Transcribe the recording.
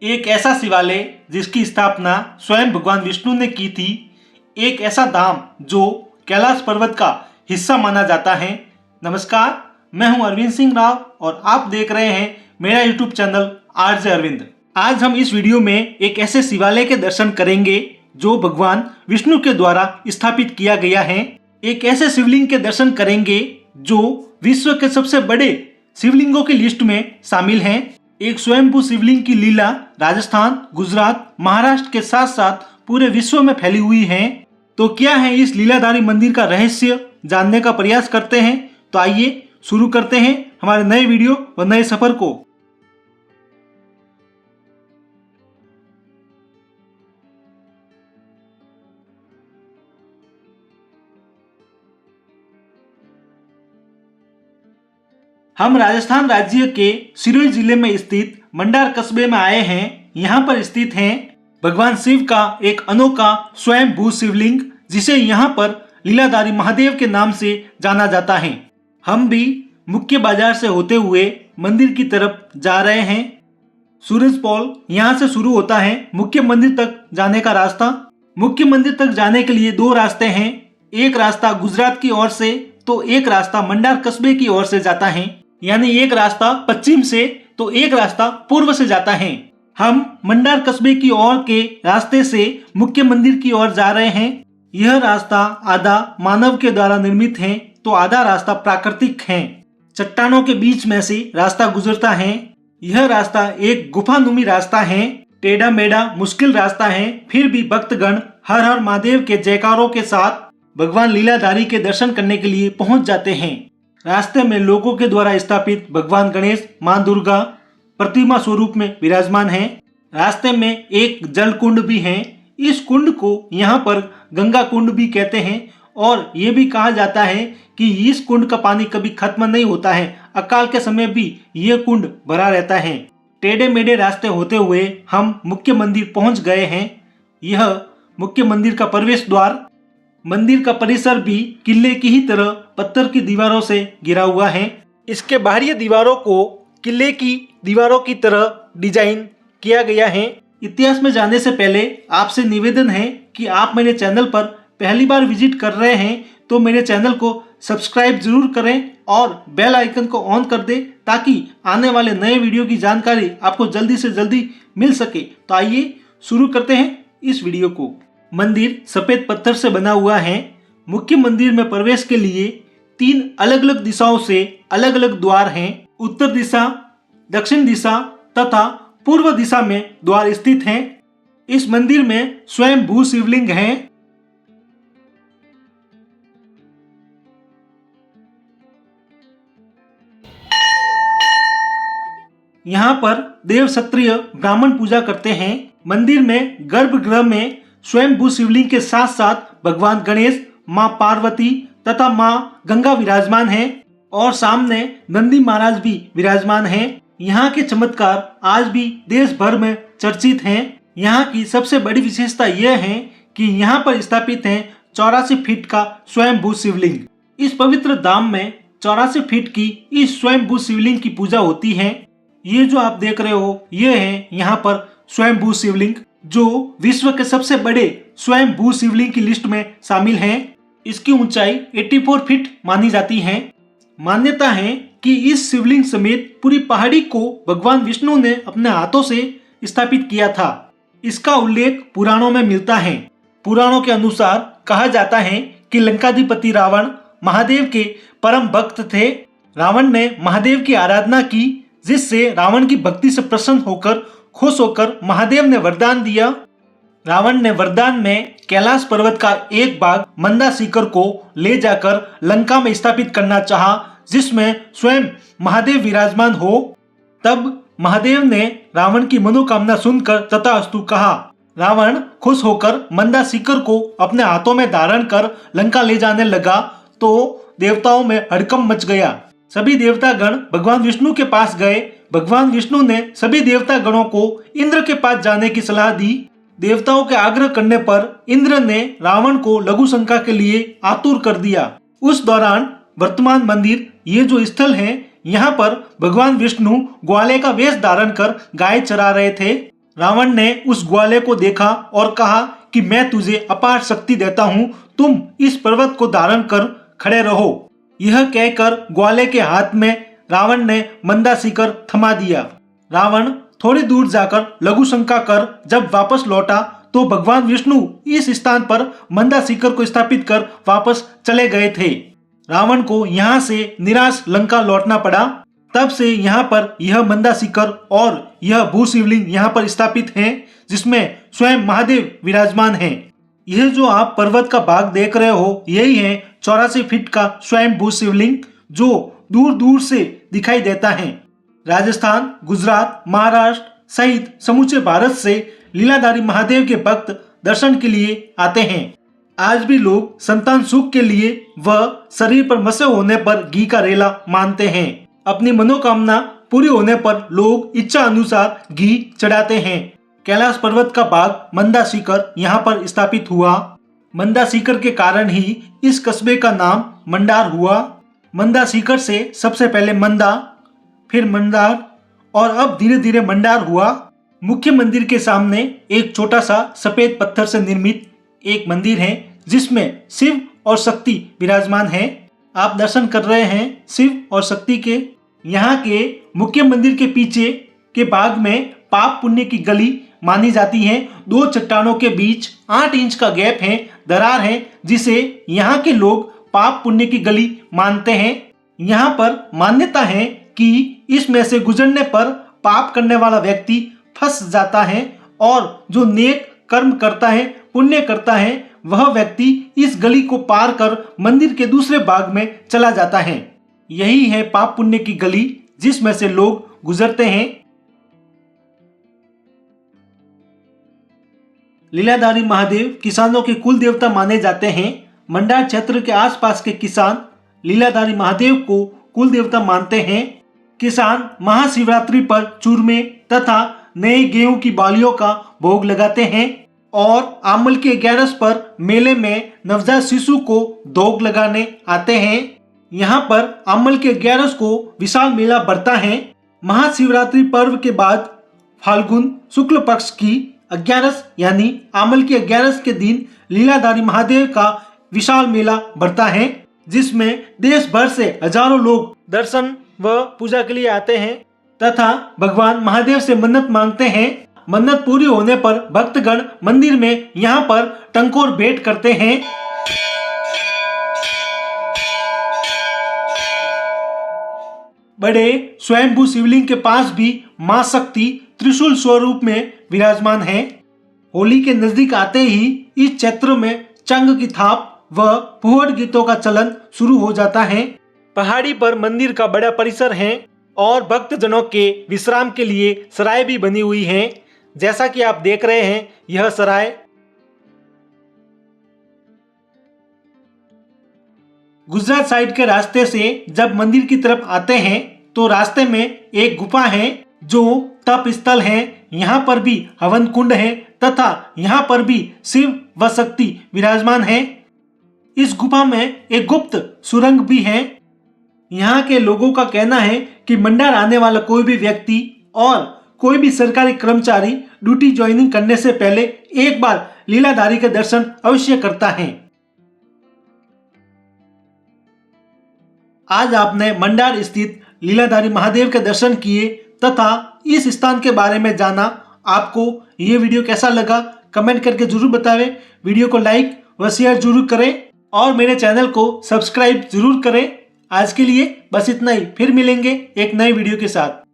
एक ऐसा शिवालय जिसकी स्थापना स्वयं भगवान विष्णु ने की थी। एक ऐसा धाम जो कैलाश पर्वत का हिस्सा माना जाता है। नमस्कार, मैं हूं अरविंद सिंह राव और आप देख रहे हैं मेरा यूट्यूब चैनल आरजे अरविंद। आज हम इस वीडियो में एक ऐसे शिवालय के दर्शन करेंगे जो भगवान विष्णु के द्वारा स्थापित किया गया है। एक ऐसे शिवलिंग के दर्शन करेंगे जो विश्व के सबसे बड़े शिवलिंगों की लिस्ट में शामिल हैं। एक स्वयंभू शिवलिंग की लीला राजस्थान, गुजरात, महाराष्ट्र के साथ साथ पूरे विश्व में फैली हुई है। तो क्या है इस लीलाधारी मंदिर का रहस्य, जानने का प्रयास करते हैं। तो आइए शुरू करते हैं हमारे नए वीडियो व नए सफर को। हम राजस्थान राज्य के सिरोही जिले में स्थित मंडार कस्बे में आए हैं। यहाँ पर स्थित है भगवान शिव का एक अनोखा स्वयंभू शिवलिंग, जिसे यहाँ पर लीलाधारी महादेव के नाम से जाना जाता है। हम भी मुख्य बाजार से होते हुए मंदिर की तरफ जा रहे हैं। सूरज पॉल यहाँ से शुरू होता है मुख्य मंदिर तक जाने का रास्ता। मुख्य मंदिर तक जाने के लिए दो रास्ते हैं। एक रास्ता गुजरात की ओर से तो एक रास्ता मंडार कस्बे की ओर से जाता है। यानी एक रास्ता पश्चिम से तो एक रास्ता पूर्व से जाता है। हम मंडार कस्बे की ओर के रास्ते से मुख्य मंदिर की ओर जा रहे हैं। यह रास्ता आधा मानव के द्वारा निर्मित है तो आधा रास्ता प्राकृतिक है। चट्टानों के बीच में से रास्ता गुजरता है। यह रास्ता एक गुफानुमी रास्ता है। टेढ़ा मेढ़ा मुश्किल रास्ता है, फिर भी भक्तगण हर हर महादेव के जयकारों के साथ भगवान लीलाधारी के दर्शन करने के लिए पहुंच जाते हैं। रास्ते में लोगों के द्वारा स्थापित भगवान गणेश, मां दुर्गा प्रतिमा स्वरूप में विराजमान हैं। रास्ते में एक जल कुंड भी है। इस कुंड को यहाँ पर गंगा कुंड भी कहते हैं और ये भी कहा जाता है कि इस कुंड का पानी कभी खत्म नहीं होता है। अकाल के समय भी यह कुंड भरा रहता है। टेढ़े मेढ़े रास्ते होते हुए हम मुख्य मंदिर पहुंच गए हैं। यह मुख्य मंदिर का प्रवेश द्वार। मंदिर का परिसर भी किले की ही तरह पत्थर की दीवारों से घिरा हुआ है। इसके बाहरी दीवारों को किले की दीवारों की तरह डिजाइन किया गया है। इतिहास में जाने से पहले आपसे निवेदन है कि आप मेरे चैनल पर पहली बार विजिट कर रहे हैं तो मेरे चैनल को सब्सक्राइब जरूर करें और बेल आइकन को ऑन कर दें ताकि आने वाले नए वीडियो की जानकारी आपको जल्दी से जल्दी मिल सके। तो आइए शुरू करते हैं इस वीडियो को। मंदिर सफेद पत्थर से बना हुआ है। मुख्य मंदिर में प्रवेश के लिए 3 अलग अलग दिशाओं से अलग अलग द्वार हैं। उत्तर दिशा, दक्षिण दिशा तथा पूर्व दिशा में द्वार स्थित हैं। इस मंदिर में स्वयंभू शिवलिंग है। यहाँ पर देव क्षत्रिय ब्राह्मण पूजा करते हैं। मंदिर में गर्भगृह में स्वयंभू शिवलिंग के साथ साथ भगवान गणेश, मां पार्वती तथा मां गंगा विराजमान हैं और सामने नंदी महाराज भी विराजमान हैं। यहाँ के चमत्कार आज भी देश भर में चर्चित हैं। यहाँ की सबसे बड़ी विशेषता यह है कि यहाँ पर स्थापित है 84 फीट का स्वयंभू शिवलिंग। इस पवित्र धाम में 84 फीट की इस स्वयंभू शिवलिंग की पूजा होती है। ये जो आप देख रहे हो ये है यहाँ पर स्वयंभू शिवलिंग जो विश्व के सबसे बड़े स्वयंभू शिवलिंग की लिस्ट में शामिल है। इसकी ऊंचाई 84 फीट मानी जाती है। मान्यता है कि इस शिवलिंग समेत पूरी पहाड़ी को भगवान विष्णु ने अपने हाथों से स्थापित किया था। इसका उल्लेख पुराणों में मिलता है। पुराणों के अनुसार कहा जाता है कि लंकाधिपति रावण महादेव के परम भक्त थे। रावण ने महादेव की आराधना की, जिससे रावण की भक्ति से प्रसन्न होकर खुश होकर महादेव ने वरदान दिया। रावण ने वरदान में कैलाश पर्वत का एक भाग मंदासीकर को ले जाकर लंका में स्थापित करना चाहा, जिसमें स्वयं महादेव विराजमान हो। तब महादेव ने रावण की मनोकामना सुनकर तथास्तु कहा। रावण खुश होकर मंदासीकर को अपने हाथों में धारण कर लंका ले जाने लगा तो देवताओं में हड़कंप मच गया। सभी देवता गण भगवान विष्णु के पास गए। भगवान विष्णु ने सभी देवता गणों को इंद्र के पास जाने की सलाह दी। देवताओं के आग्रह करने पर इंद्र ने रावण को लघु शंका के लिए आतुर कर दिया। उस दौरान वर्तमान मंदिर ये जो स्थल है, यहाँ पर भगवान विष्णु ग्वाले का वेश धारण कर गाय चरा रहे थे। रावण ने उस ग्वाले को देखा और कहा कि मैं तुझे अपार शक्ति देता हूँ, तुम इस पर्वत को धारण कर खड़े रहो। यह कहकर ग्वाले के हाथ में रावण ने मंदासीकर थमा दिया। रावण थोड़ी दूर जाकर लघु शंका कर जब वापस लौटा तो भगवान विष्णु इस स्थान पर मंदासीकर को स्थापित कर वापस चले गए थे। रावण को यहाँ से निराश लंका लौटना पड़ा। तब से यहाँ पर यह मंदासीकर और यह भू शिवलिंग यहाँ पर स्थापित है, जिसमें स्वयं महादेव विराजमान हैं। यह जो आप पर्वत का भाग देख रहे हो, यही है 84 फीट का स्वयं भू शिवलिंग जो दूर दूर से दिखाई देता है। राजस्थान, गुजरात, महाराष्ट्र सहित समूचे भारत से लीलाधारी महादेव के भक्त दर्शन के लिए आते हैं। आज भी लोग संतान सुख के लिए व शरीर पर मसे होने पर घी का रेला मानते हैं। अपनी मनोकामना पूरी होने पर लोग इच्छा अनुसार घी चढ़ाते हैं। कैलाश पर्वत का भाग मंदासीकर यहाँ पर स्थापित हुआ। मंदासीकर के कारण ही इस कस्बे का नाम मंडार हुआ। मंदासीकर से सबसे पहले मंदा, फिर मंदार और अब धीरे धीरे मंडार हुआ। मुख्य मंदिर के सामने एक छोटा सा सफेद पत्थर से निर्मित एक मंदिर है, जिसमें शिव और शक्ति विराजमान है। आप दर्शन कर रहे हैं शिव और शक्ति के। यहाँ के मुख्य मंदिर के पीछे के भाग में पाप पुण्य की गली मानी जाती है। दो चट्टानों के बीच 8 इंच का गैप है, दरार है, जिसे यहाँ के लोग पाप पुण्य की गली मानते हैं। यहाँ पर मान्यता है कि इसमें से गुजरने पर पाप करने वाला व्यक्ति फंस जाता है और जो नेक कर्म करता है, पुण्य करता है, वह व्यक्ति इस गली को पार कर मंदिर के दूसरे भाग में चला जाता है। यही है पाप पुण्य की गली, जिसमें से लोग गुजरते हैं। लीलाधारी महादेव किसानों के कुल देवता माने जाते हैं। मंडार क्षेत्र के आसपास के किसान लीलाधारी महादेव को कुल देवता मानते हैं। किसान महाशिवरात्रि पर चूरमे तथा नए गेहूं की बालियों का भोग लगाते हैं और आमल के 11 पर मेले में नवजात शिशु को भोग लगाने आते हैं। यहाँ पर आमल के 11 को विशाल मेला बढ़ता है। महाशिवरात्रि पर्व के बाद फाल्गुन शुक्ल पक्ष की 11 यानी आमल के 11 के दिन लीलाधारी महादेव का विशाल मेला बढ़ता है, जिसमें देश भर से हजारों लोग दर्शन व पूजा के लिए आते हैं तथा भगवान महादेव से मन्नत मांगते हैं। मन्नत पूरी होने पर भक्तगण मंदिर में यहाँ पर टंकोर भेंट करते हैं। बड़े स्वयंभू शिवलिंग के पास भी मां शक्ति त्रिशूल स्वरूप में विराजमान है। होली के नजदीक आते ही इस क्षेत्र में चंग की थाप व फुहड़ गीतों का चलन शुरू हो जाता है। पहाड़ी पर मंदिर का बड़ा परिसर है और भक्तजनों के विश्राम के लिए सराय भी बनी हुई है। जैसा कि आप देख रहे हैं, यह सराय गुजरात साइड के रास्ते से जब मंदिर की तरफ आते हैं तो रास्ते में एक गुफा है जो तप स्थल है। यहाँ पर भी हवन कुंड है तथा यहाँ पर भी शिव व शक्ति विराजमान है। इस गुफा में एक गुप्त सुरंग भी है। यहाँ के लोगों का कहना है कि मंडार आने वाला कोई भी व्यक्ति और कोई भी सरकारी कर्मचारी ड्यूटी ज्वाइनिंग करने से पहले एक बार लीलाधारी के दर्शन अवश्य करता है। आज आपने मंडार स्थित लीलाधारी महादेव के दर्शन किए तथा इस स्थान के बारे में जाना। आपको ये वीडियो कैसा लगा कमेंट करके जरूर बताएं। वीडियो को लाइक व शेयर जरूर करें और मेरे चैनल को सब्सक्राइब जरूर करें। आज के लिए बस इतना ही, फिर मिलेंगे एक नए वीडियो के साथ।